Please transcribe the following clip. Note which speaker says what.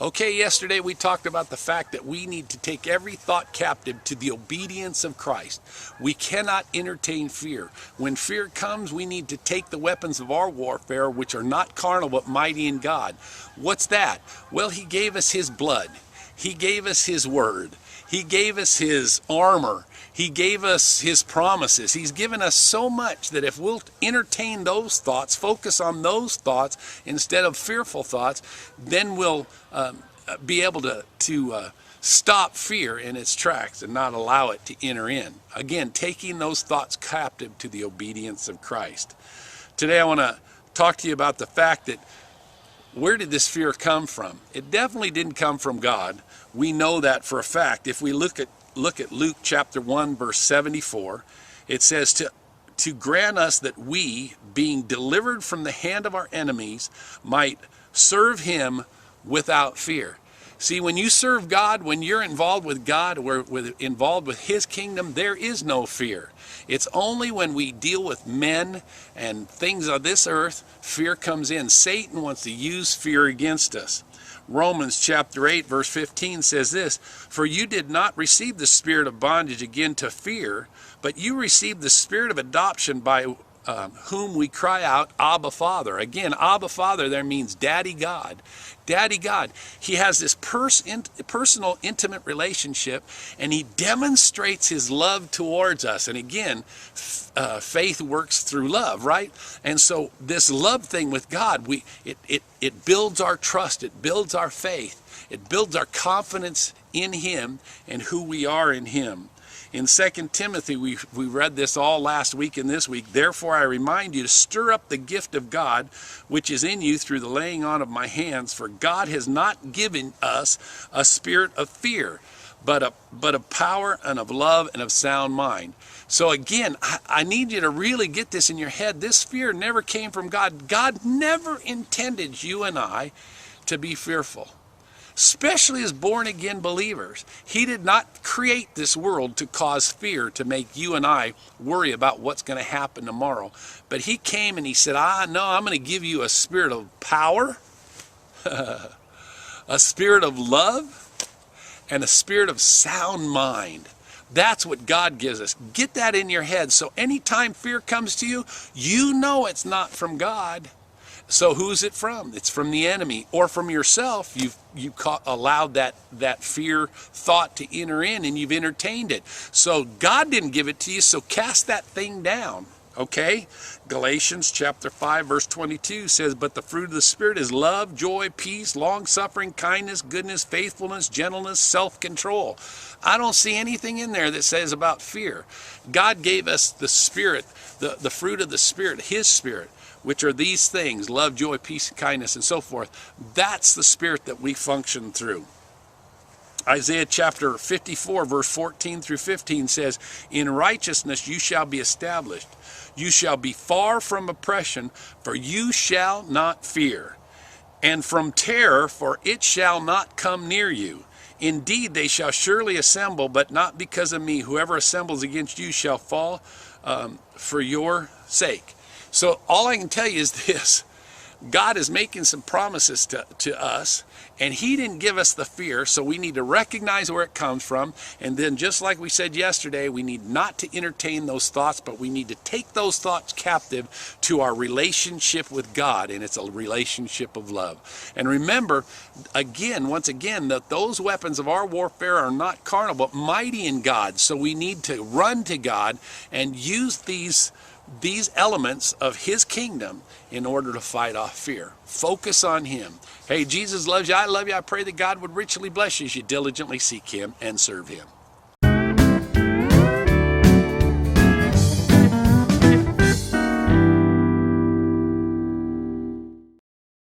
Speaker 1: Okay, yesterday we talked about the fact that we need to take every thought captive to the obedience of Christ. We cannot entertain fear. When fear comes, we need to take the weapons of our warfare, which are not carnal but mighty in God. What's that? Well, He gave us His blood. He gave us His word. He gave us His armor. He gave us His promises. He's given us so much that if we'll entertain those thoughts, focus on those thoughts instead of fearful thoughts, then we'll be able to stop fear in its tracks and not allow it to enter in. Again, taking those thoughts captive to the obedience of Christ. Today I want to talk to you about the fact that where did this fear come from? It definitely didn't come from God. We know that for a fact. If we look at Luke chapter 1 verse 74, it says to grant us that we, being delivered from the hand of our enemies, might serve Him without fear. See, when you serve God, when you're involved with God, or involved with His kingdom, there is no fear. It's only when we deal with men and things of this earth, fear comes in. Satan wants to use fear against us. Romans chapter 8 verse 15 says this, "For you did not receive the spirit of bondage again to fear, but you received the spirit of adoption by whom we cry out, Abba, Father." Again, Abba, Father there means Daddy God. Daddy God. He has this personal, intimate relationship, and He demonstrates His love towards us. And again, faith works through love, right? And so this love thing with God, it builds our trust, it builds our faith, it builds our confidence in Him and who we are in Him. In 2 Timothy, we read this all last week and this week. "Therefore I remind you to stir up the gift of God, which is in you through the laying on of my hands. For God has not given us a spirit of fear, but of power and of love and of sound mind." So again, I need you to really get this in your head. This fear never came from God. God never intended you and I to be fearful, especially as born-again believers. He did not create this world to cause fear, to make you and I worry about what's going to happen tomorrow. But He came and He said, no, I'm going to give you a spirit of power, a spirit of love, and a spirit of sound mind. That's what God gives us. Get that in your head. So anytime fear comes to you, you know it's not from God. So who's it from? It's from the enemy or from yourself. You've allowed that fear thought to enter in, and you've entertained it. So God didn't give it to you, so cast that thing down. Okay? Galatians chapter 5 verse 22 says, "But the fruit of the Spirit is love, joy, peace, long-suffering, kindness, goodness, faithfulness, gentleness, self-control." I don't see anything in there that says about fear. God gave us the Spirit, the fruit of the Spirit, His Spirit, which are these things: love, joy, peace, kindness, and so forth. That's the Spirit that we function through. Isaiah chapter 54 verse 14 through 15 says, "In righteousness you shall be established. You shall be far from oppression, for you shall not fear. And from terror, for it shall not come near you. Indeed, they shall surely assemble, but not because of me. Whoever assembles against you shall fall for your sake." So all I can tell you is this: God is making some promises to us, and He didn't give us the fear, so we need to recognize where it comes from. And then, just like we said yesterday, we need not to entertain those thoughts, but we need to take those thoughts captive to our relationship with God, and it's a relationship of love. And remember, once again, that those weapons of our warfare are not carnal, but mighty in God. So we need to run to God and use these elements of His kingdom in order to fight off fear. Focus on Him. Hey, Jesus loves you. I love you. I pray that God would richly bless you as you diligently seek Him and serve Him.